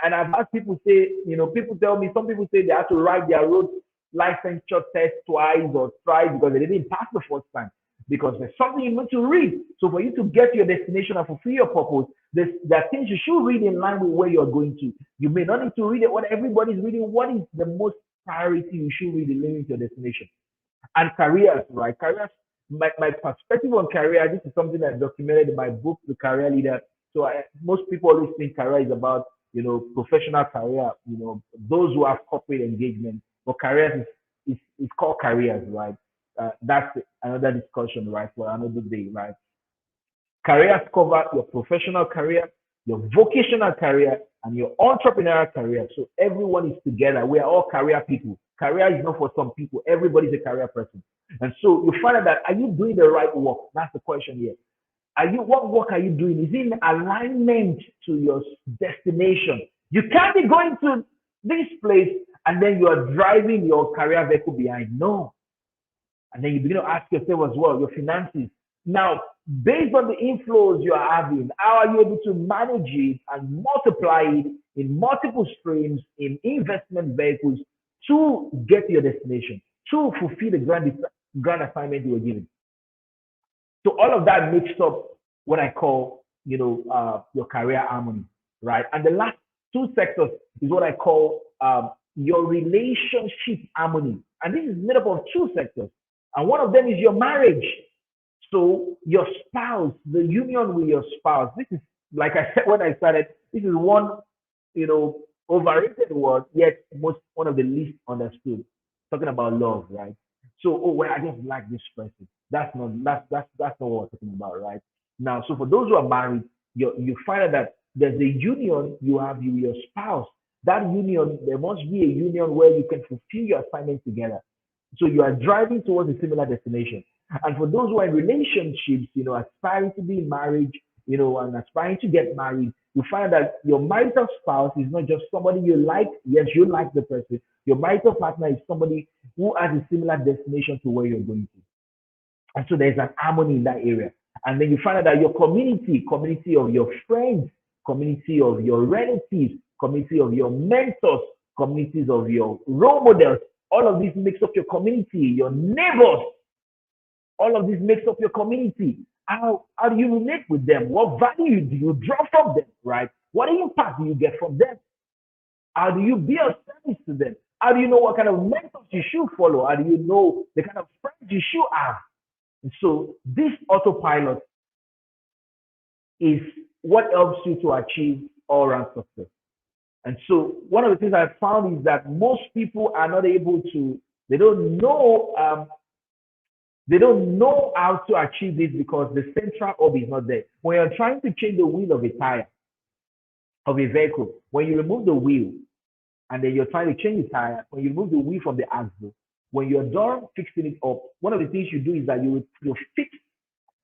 And I've had people say, people tell me, some people say they have to write their road license test twice or thrice because they didn't pass the first time. Because there's something you need to read. So for you to get to your destination and fulfill your purpose, there are things you should read in line with where you're going to. You may not need to read it what everybody's reading. What is the most priority you should read in leading to your destination? And careers, right? Careers, my perspective on career, this is something I documented in my book, The Career Leader. So most people always think career is about, professional career, those who have corporate engagement. But careers is called careers, right? That's another discussion, right, for another day, right? Careers cover your professional career, your vocational career, and your entrepreneurial career. So everyone is together. We are all career people. Career is not for some people. Everybody's a career person. And so you find out that, are you doing the right work? That's the question here. What work are you doing? Is it in alignment to your destination? You can't be going to this place and then you are driving your career vehicle behind. No. And then you begin to ask yourself as well, your finances. Now, based on the inflows you are having, how are you able to manage it and multiply it in multiple streams in investment vehicles to get to your destination, to fulfill the grand assignment you were given? So all of that makes up what I call, your career harmony, right? And the last two sectors is what I call your relationship harmony. And this is made up of two sectors. And one of them is your marriage. So your spouse, the union with your spouse. This is, like I said when I started, this is one, overrated word, yet one of the least understood. Talking about love, right? So, well, I just like this person. That's not what we're talking about, right? Now, so for those who are married, you find out that there's a union you have with your spouse. That union, there must be a union where you can fulfill your assignment together. So you are driving towards a similar destination. And for those who are in relationships, aspiring to be in marriage, and aspiring to get married, you find that your marital spouse is not just somebody you like. Yes, you like the person. Your marital partner is somebody who has a similar destination to where you're going to. And so there's an harmony in that area. And then you find out that your community of your friends, community of your relatives, community of your mentors, communities of your role models, all of this makes up your community, your neighbors. All of this makes up your community. How do you relate with them? What value do you draw from them, right? What impact do you get from them? How do you be of service to them? How do you know what kind of mentors you should follow? How do you know the kind of friends you should have? And so this autopilot is what helps you to achieve all-round success. And so one of the things I found is that most people are not able to, they don't know how to achieve this because the central hub is not there. When you're trying to change the wheel of a tire, of a vehicle, when you remove the wheel and then you're trying to change the tire, when you remove the wheel from the axle, when you're done fixing it up, one of the things you do is that you fix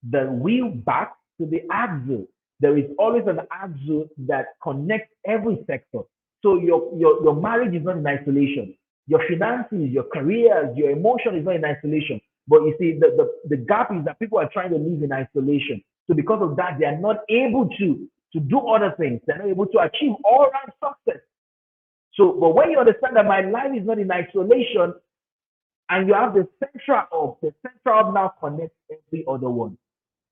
the wheel back to the axle. There is always an axle that connects every sector. So your marriage is not in isolation. Your finances, your careers, your emotion is not in isolation. But you see, the gap is that people are trying to live in isolation. So because of that, they are not able to do other things. They're not able to achieve all-round success. So, but when you understand that my life is not in isolation, and you have the central hub now connects every other one.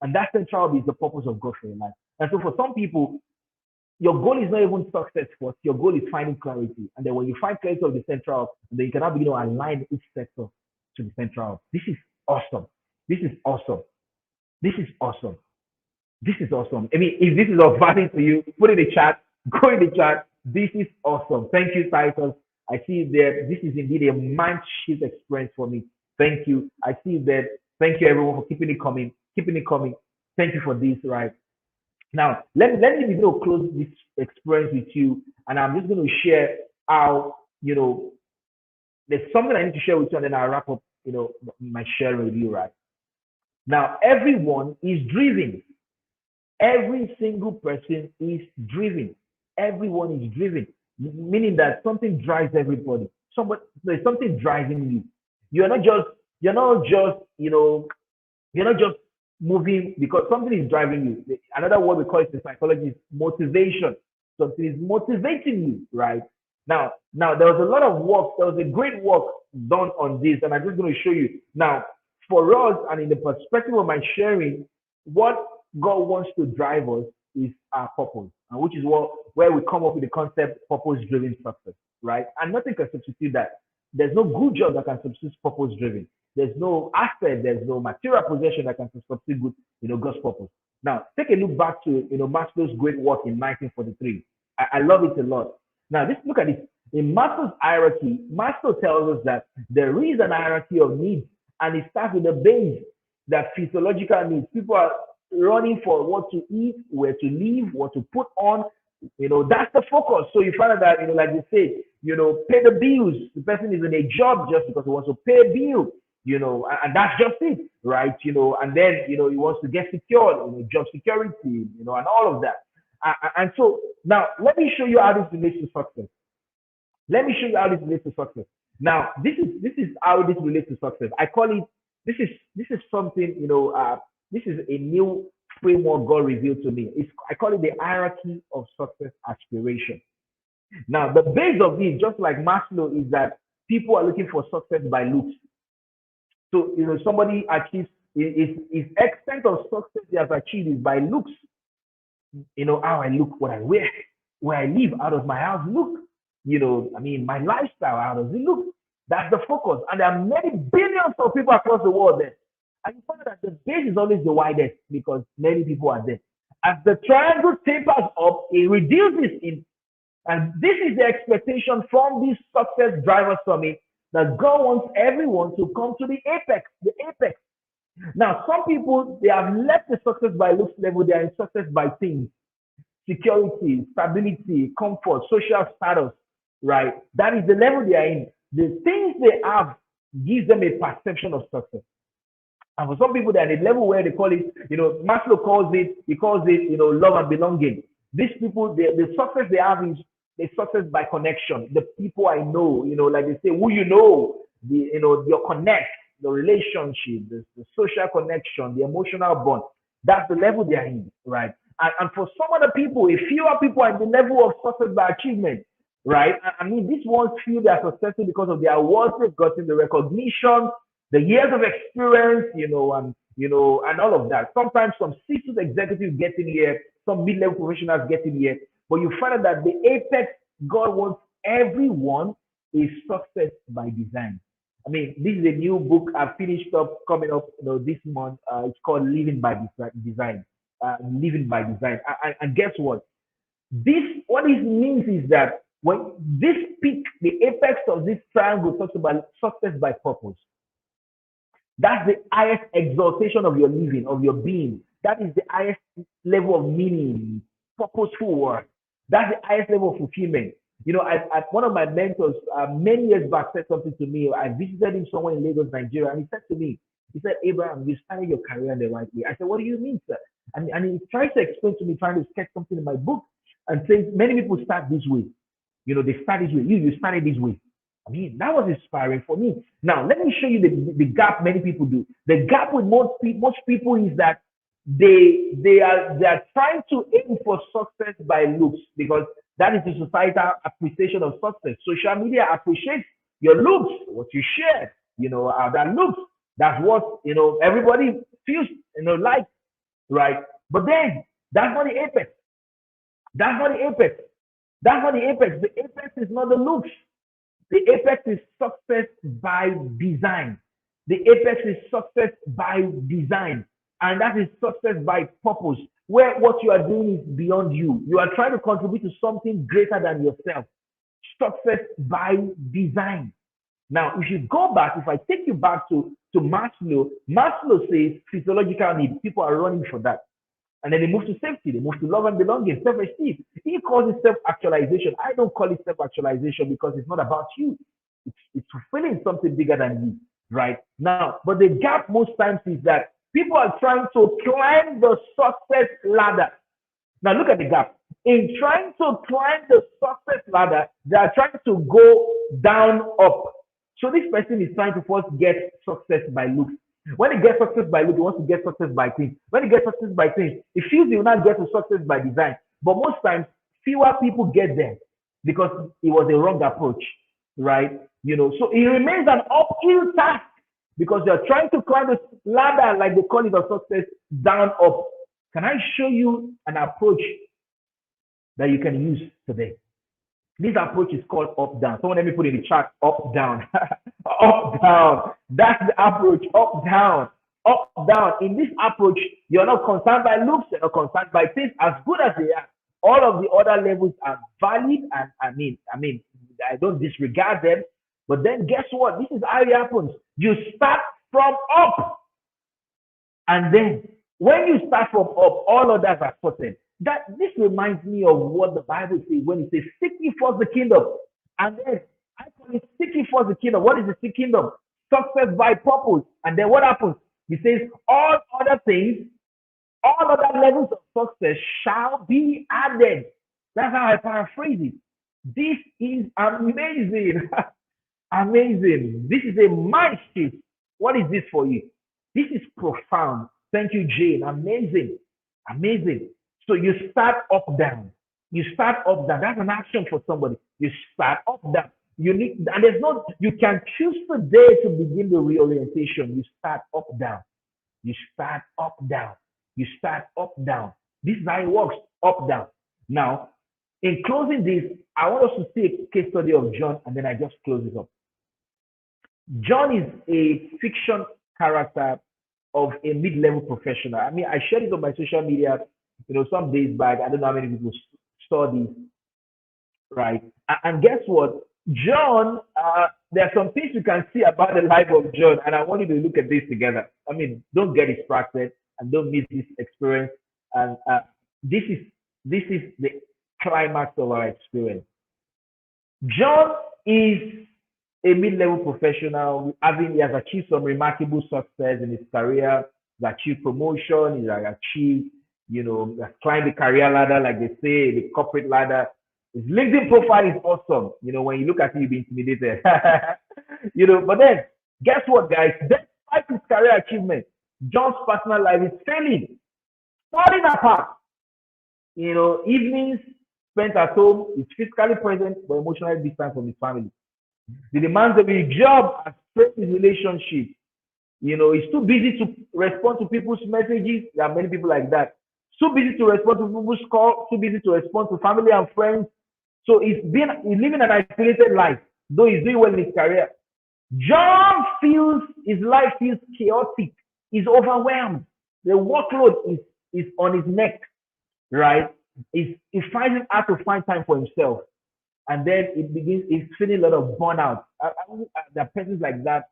And that central hub is the purpose of God for your life. And so for some people, your goal is not even success first. Your goal is finding clarity. And then when you find clarity of the central hub, then you can now begin to align each sector to the central hub. This is awesome. This is awesome. This is awesome. This is awesome. I mean, if this is of value to you, put in the chat. Go in the chat. This is awesome. Thank you, Titus. I see that this is indeed a mind shift experience for me. Thank you. I see that. Thank you, everyone, for keeping it coming. Keeping it coming. Thank you for this, right? Now, let me begin to close this experience with you. And I'm just going to share how, there's something I need to share with you, and then I'll wrap up, my sharing with you, right? Now, everyone is driven. Every single person is driven. Everyone is driven, meaning that something drives everybody. There's something driving you. You're not just moving because something is driving you. Another word we call it in psychology is motivation. Something is motivating you, right? Now there was a lot of work. There was a great work done on this, and I'm just going to show you. Now, for us, and in the perspective of my sharing, what God wants to drive us is our purpose, which is where we come up with the concept purpose-driven success, right? And nothing can substitute that. There's no good job that can substitute purpose-driven. There's no asset, there's no material possession that can substitute good, God's purpose. Now, take a look back to, Maslow's great work in 1943. I love it a lot. Now, just look at this. In Maslow's hierarchy, Maslow tells us that there is an hierarchy of needs, and it starts with the base, that physiological needs. People are running for what to eat, where to live, what to put on. That's the focus. So you find out that, like you say, pay the bills. The person is in a job just because he wants to pay a bill, and that's just it, right? And then, he wants to get secured, job security, and all of that. And so now let me show you how this relates to success. Let me show you how this relates to success. Now, this is how this relates to success. I call it, this is something, this is a new framework God revealed to me. I call it the hierarchy of success aspiration. Now, the base of this, just like Maslow, is that people are looking for success by looks. So, somebody achieves, his extent of success he has achieved is by looks. How I look, what I wear, where I live, how does my house look? My lifestyle, how does it look? That's the focus. And there are many billions of people across the world there. And you find that the base is always the widest because many people are there. As the triangle tapers up, it reduces in. And this is the expectation from this success driver summit, that God wants everyone to come to the apex, Now, some people, they have left the success by looks level, they are in success by things, security, stability, comfort, social status, right? That is the level they are in. The things they have gives them a perception of success. And for some people, they're at a level where they call it, Maslow calls it, love and belonging. These people, the success they have is the success by connection. The people I know, like they say, who your connect, the relationship, the social connection, the emotional bond. That's the level they are in, right? And for some other people, a fewer people are at the level of success by achievement, right? These ones feel they are successful because of the awards they've gotten, the recognition, the years of experience, and all of that. Sometimes some C-suite executives get in here, some mid-level professionals get in here, but you find out that the apex God wants everyone is success by design. This is a new book I finished up coming up this month. It's called Living by Design. Living by Design. And guess what? What this means is that when this peak, the apex of this triangle talks about success by purpose. That's the highest exaltation of your living, of your being. That is the highest level of meaning, purposeful work. That's the highest level of fulfillment. One of my mentors many years back said something to me. I visited him somewhere in Lagos, Nigeria, and he said to me, Abraham, you started your career the right way. I said, what do you mean, sir? And he tried to explain to me, trying to sketch something in my book, and says many people start this way. They start this way. You started this way. That was inspiring for me. Now, let me show you the gap many people do. The gap with most people is that they are trying to aim for success by looks, because that is the societal appreciation of success. Social media appreciates your looks, what you share, how that looks. That's what, everybody feels, like, right? But then, that's not the apex. That's not the apex. That's not the apex. The apex is not the looks. The apex is success by design. The apex is success by design. And that is success by purpose, where what you are doing is beyond you. You are trying to contribute to something greater than yourself. Success by design. Now, if you go back, if I take you back to Maslow, Maslow says physiological needs. People are running for that. And then they move to safety. They move to love and belonging, self-esteem. He calls it self-actualization. I don't call it self-actualization because it's not about you. It's fulfilling something bigger than you, right? Now, but the gap most times is that people are trying to climb the success ladder. Now, look at the gap. In trying to climb the success ladder, they are trying to go down, up. So this person is trying to first get success by looks. When he gets success by look, he wants to get success by things. When he gets success by things, he feels he will not get to success by design. But most times, fewer people get there because it was a wrong approach, right? So it remains an uphill task because you're trying to climb the ladder, like they call it, of success, down, up. Can I show you an approach that you can use today? This approach is called up, down. Someone let me put in the chat, up, down. Up, down. That's the approach, up, down. Up, down. In this approach, you're not concerned by looks, you're not concerned by things, as good as they are. All of the other levels are valid, and I don't disregard them. But then guess what? This is how it happens. You start from up. And then when you start from up, all others are sorted. This reminds me of what the Bible says when it says, seek ye first the kingdom And then I call it seeking first the kingdom. What is the seek kingdom? Success by purpose. And then what happens? He says, all other things, all other levels of success shall be added. That's how I paraphrase it. This is amazing. Amazing. This is a mind shift. What is this for you? This is profound. Thank you, Jane. Amazing. Amazing. So you start up down. You start up down. That's an action for somebody. You start up down. You need, and there's no, you can choose today to begin the reorientation. You start up down. You start up down. You start up down. This is how it works. Up down. Now, in closing this, I want us to see a case study of John, and then I just close it up. John is a fiction character of a mid-level professional. I mean, I shared it on my social media, some days back. I don't know how many people saw this, right? And guess what? John, there are some things you can see about the life of John, and I want you to look at this together. I mean, don't get distracted and don't miss this experience. And this is the climax of our experience. John is a mid-level professional. He has achieved some remarkable success in his career. He's achieved promotion. He's achieved, has climbed the career ladder, like they say, the corporate ladder. His LinkedIn profile is awesome. When you look at it, you'll be intimidated. But then, guess what, guys? Despite his career achievement, John's personal life is failing, falling apart. Evenings spent at home, he's physically present but emotionally distant from his family. The demands of his job has strained his relationship. He's too busy to respond to people's messages. There are many people like that. Too busy to respond to people's calls, too busy to respond to family and friends. So he's living an isolated life, though he's doing well in his career. John feels his life feels chaotic. He's overwhelmed. The workload is on his neck, right? He finds it hard to find time for himself. And then he's feeling a lot of burnout. There are persons like that,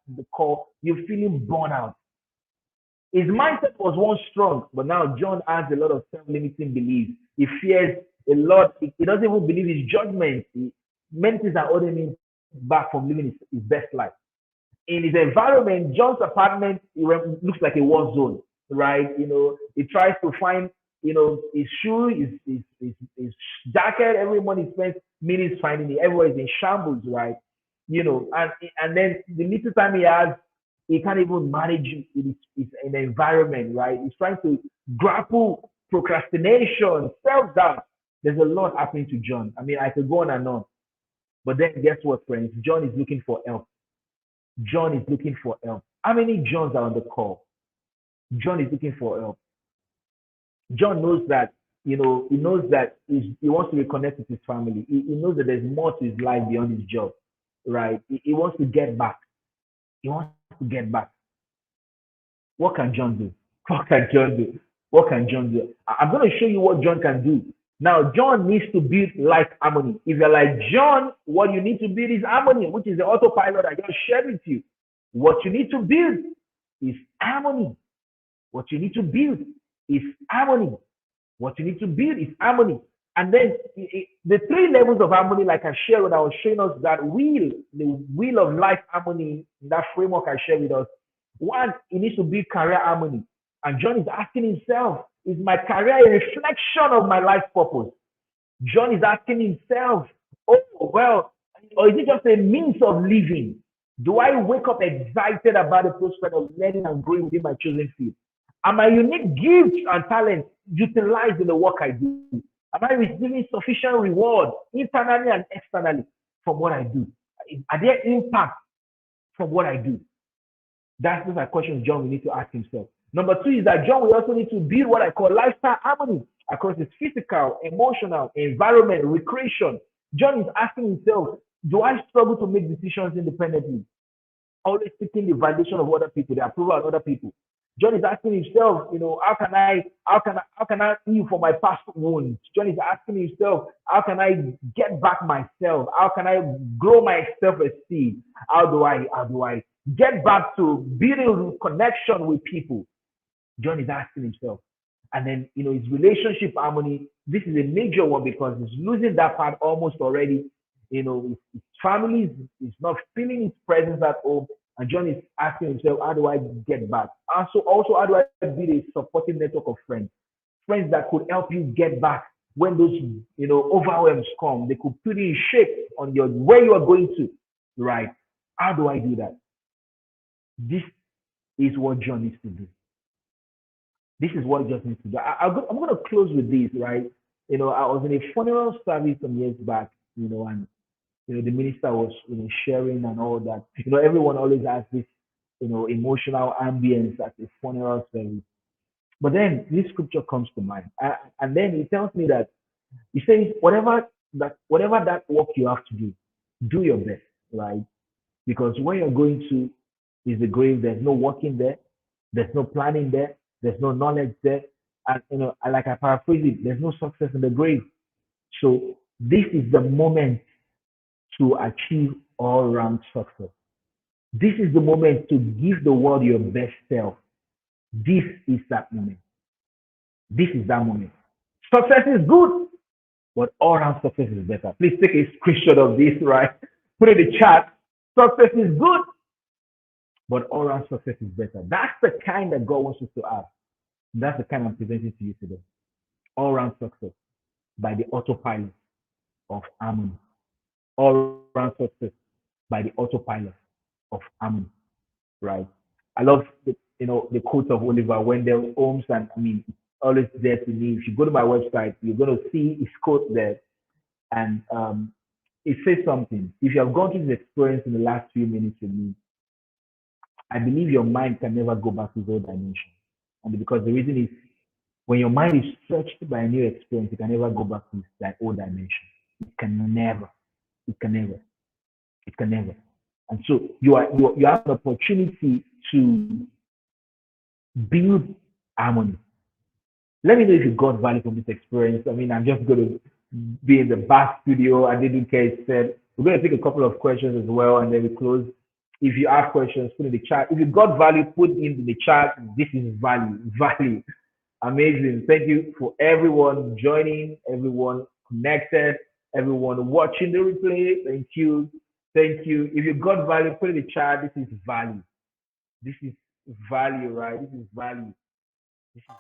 you're feeling burnout. His mindset was once strong, but now John has a lot of self-limiting beliefs. He fears a lot. He doesn't even believe his judgment. Many things are holding him back from living his best life. In his environment, John's apartment looks like a war zone, right? He tries to find, his shoe, his jacket. Every morning he spends minutes finding it. Everywhere is in shambles, right? And then the little time he has, he can't even manage his environment, right? He's trying to grapple procrastination, self-doubt. There's a lot happening to John. I mean, I could go on and on. But then guess what, friends? John is looking for help. John is looking for help. How many Johns are on the call? John is looking for help. John knows that, he knows that he wants to reconnect with his family. He knows that there's more to his life beyond his job, right? He wants to get back. He wants to get back. What can John do? What can John do? What can John do? I'm going to show you what John can do. Now, John needs to build life harmony. If you're like John, what you need to build is harmony, which is the autopilot I just shared with you. What you need to build is harmony. What you need to build is harmony. What you need to build is harmony. And then the three levels of harmony, like I shared when I was showing us that the wheel of life harmony, that framework I shared with us. One, he needs to build career harmony. And John is asking himself, is my career a reflection of my life purpose? John is asking himself, or is it just a means of living? Do I wake up excited about the prospect of learning and growing within my chosen field? Are my unique gifts and talents utilized in the work I do? Am I receiving sufficient reward internally and externally from what I do? Are there impact from what I do? That's the question John will need to ask himself. Number two is that John will also need to build what I call lifestyle harmony across his physical, emotional, environment, recreation. John is asking himself, do I struggle to make decisions independently? Always seeking the validation of other people, the approval of other people. John is asking himself, how can I heal for my past wounds? John is asking himself, how can I get back myself? How can I grow my self-esteem? How do I get back to building connection with people? John is asking himself. And then, his relationship harmony, this is a major one because he's losing that part almost already. his family is not feeling his presence at home. And John is asking himself, how do I get back? Also, how do I build a supporting network of friends? Friends that could help you get back when those, overwhelms come. They could put you in shape on your where you are going to, right? How do I do that? This is what John needs to do. This is what John needs to do. I'm going to close with this, right? I was in a funeral service some years back, and the minister was, sharing and all that. Everyone always has this, emotional ambience at a funeral service. But then this scripture comes to mind, and then he tells me that he says, whatever that work you have to do your best, right? Because when you're going to is the grave, there's no working there, there's no planning there, there's no knowledge there, and like I paraphrase it, there's no success in the grave. So this is the moment to achieve all-round success. This is the moment to give the world your best self. This is that moment. This is that moment. Success is good, but all-round success is better. Please take a screenshot of this, right? Put it in the chat. Success is good, but all-round success is better. That's the kind that God wants us to have. That's the kind I'm presenting to you today. All-round success by the autopilot of harmony. All-round success by the autopilot of harmony, right? I love the quote of Oliver Wendell Holmes, and always there to me. If you go to my website, you're going to see his quote there, and it says something. If you have gone through this experience in the last few minutes with me, I believe your mind can never go back to the old dimension, and because the reason is when your mind is stretched by a new experience, it can never go back to that old dimension. It can never. It can never. It can never. And so you have an opportunity to build harmony. Let me know if you got value from this experience. I'm just going to be in the back studio. I didn't care. Said we're going to take a couple of questions as well, and then we close. If you have questions, put in the chat. If you got value, put in the chat. This is value. Value. Amazing. Thank you for everyone joining, everyone connected, everyone watching the replay. Thank you. Thank you. If you got value, put in the chat. This is value. This is value, right? This is value. This is